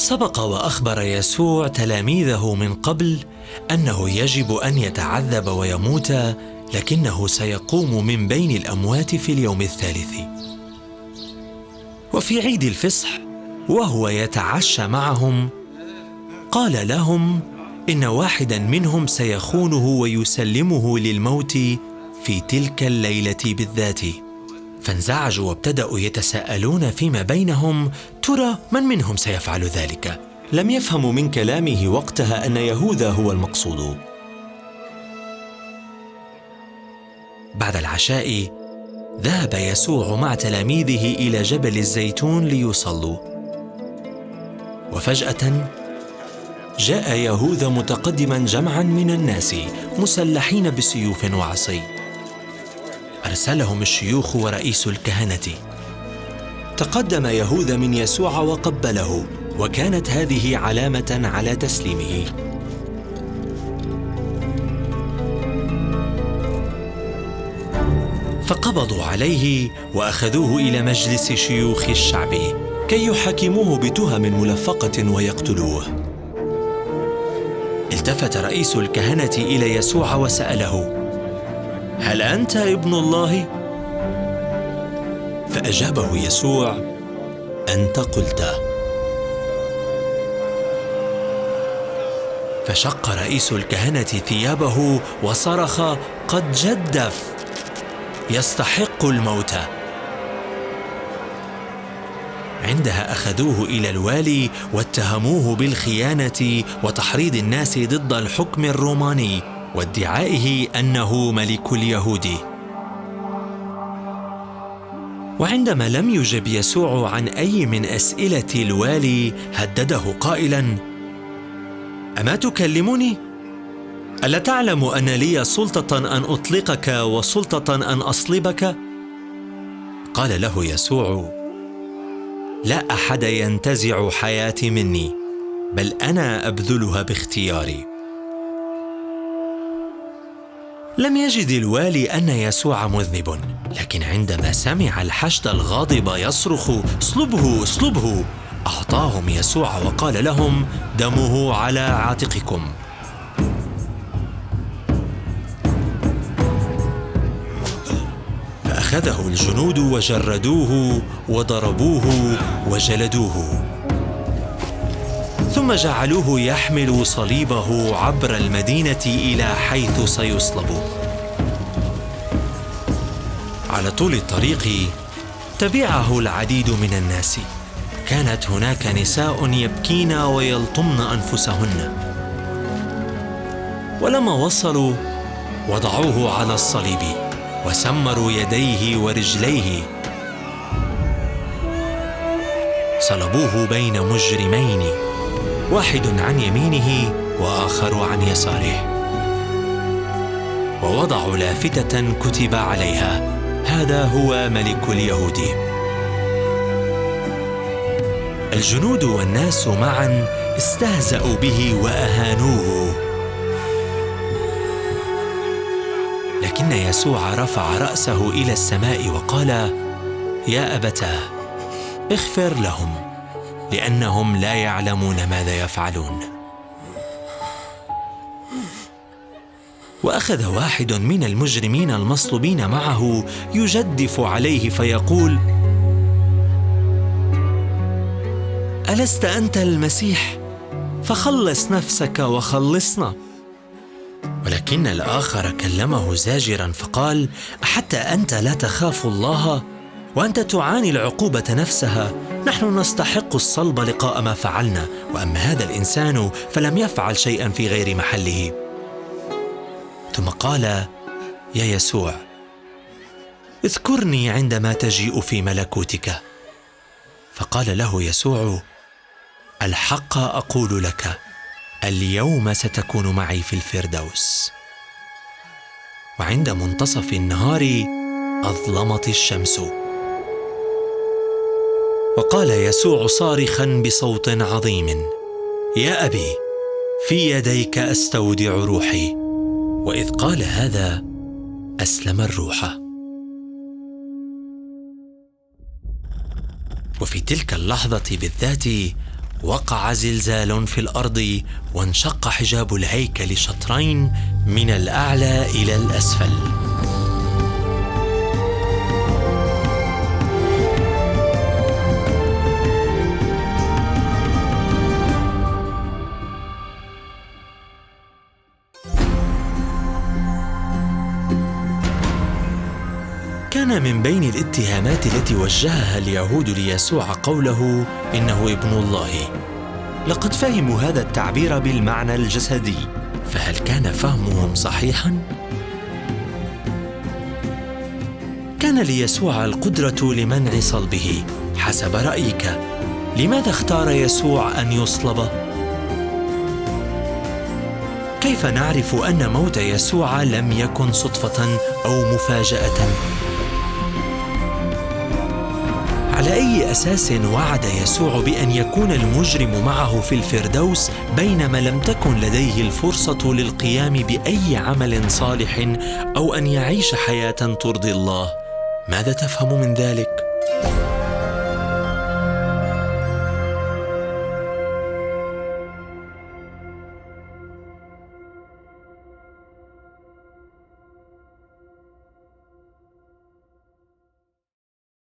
سبق وأخبر يسوع تلاميذه من قبل أنه يجب أن يتعذب ويموت، لكنه سيقوم من بين الأموات في اليوم الثالث. وفي عيد الفصح وهو يتعشى معهم قال لهم إن واحدا منهم سيخونه ويسلمه للموت في تلك الليلة بالذات. فانزعجوا وابتدأوا يتساءلون فيما بينهم: ترى من منهم سيفعل ذلك؟ لم يفهموا من كلامه وقتها أن يهوذا هو المقصود. بعد العشاء ذهب يسوع مع تلاميذه إلى جبل الزيتون ليصلوا، وفجأة جاء يهوذا متقدما جمعا من الناس مسلحين بسيوف وعصي. أرسلهم الشيوخ ورئيس الكهنة. تقدم يهوذا من يسوع وقبله، وكانت هذه علامة على تسليمه. فقبضوا عليه وأخذوه إلى مجلس شيوخ الشعب كي يحاكموه بتهم ملفقة ويقتلوه. التفت رئيس الكهنة إلى يسوع وسأله: هل أنت ابن الله؟ فأجابه يسوع: أنت قلت. فشق رئيس الكهنة ثيابه وصرخ: قد جدف، يستحق الموت. عندها أخذوه إلى الوالي واتهموه بالخيانة وتحريض الناس ضد الحكم الروماني وادعائه أنه ملك اليهود. وعندما لم يجب يسوع عن أي من أسئلة الوالي هدده قائلاً: أما تكلمني؟ ألا تعلم أن لي سلطة أن أطلقك وسلطة أن أصلبك؟ قال له يسوع: لا أحد ينتزع حياتي مني، بل أنا أبذلها باختياري. لم يجد الوالي أن يسوع مذنب، لكن عندما سمع الحشد الغاضب يصرخ: اصلبه اصلبه، أعطاهم يسوع وقال لهم: دمه على عاتقكم. فأخذه الجنود وجردوه وضربوه وجلدوه، ثم جعلوه يحمل صليبه عبر المدينة إلى حيث سيصلب. على طول الطريق تبعه العديد من الناس. كانت هناك نساء يبكين ويلطمن أنفسهن. ولما وصلوا وضعوه على الصليب وسمروا يديه ورجليه. صلبوه بين مجرمين، واحد عن يمينه وآخر عن يساره، ووضعوا لافتة كتب عليها: هذا هو ملك اليهود. الجنود والناس معا استهزأوا به وأهانوه، لكن يسوع رفع رأسه إلى السماء وقال: يا أبتاه، اغفر لهم، لأنهم لا يعلمون ماذا يفعلون. وأخذ واحد من المجرمين المصلوبين معه يجدف عليه فيقول: ألست أنت المسيح؟ فخلص نفسك وخلصنا. ولكن الآخر كلمه زاجرا فقال: أحتى أنت لا تخاف الله؟ وأنت تعاني العقوبة نفسها. نحن نستحق الصلب لقاء ما فعلنا، وأما هذا الإنسان فلم يفعل شيئا في غير محله. ثم قال: يا يسوع، اذكرني عندما تجيء في ملكوتك. فقال له يسوع: الحق أقول لك، اليوم ستكون معي في الفردوس. وعند منتصف النهار أظلمت الشمس. وقال يسوع صارخا بصوت عظيم: يا أبي، في يديك أستودع روحي. وإذ قال هذا أسلم الروح. وفي تلك اللحظة بالذات وقع زلزال في الأرض وانشق حجاب الهيكل شطرين من الأعلى إلى الأسفل. كان من بين الاتهامات التي وجهها اليهود ليسوع قوله إنه ابن الله. لقد فهموا هذا التعبير بالمعنى الجسدي، فهل كان فهمهم صحيحاً؟ كان ليسوع القدرة لمنع صلبه. حسب رأيك، لماذا اختار يسوع أن يصلب؟ كيف نعرف أن موت يسوع لم يكن صدفة أو مفاجأة؟ على أي أساس وعد يسوع بأن يكون المجرم معه في الفردوس بينما لم تكن لديه الفرصة للقيام بأي عمل صالح أو أن يعيش حياة ترضي الله؟ ماذا تفهم من ذلك؟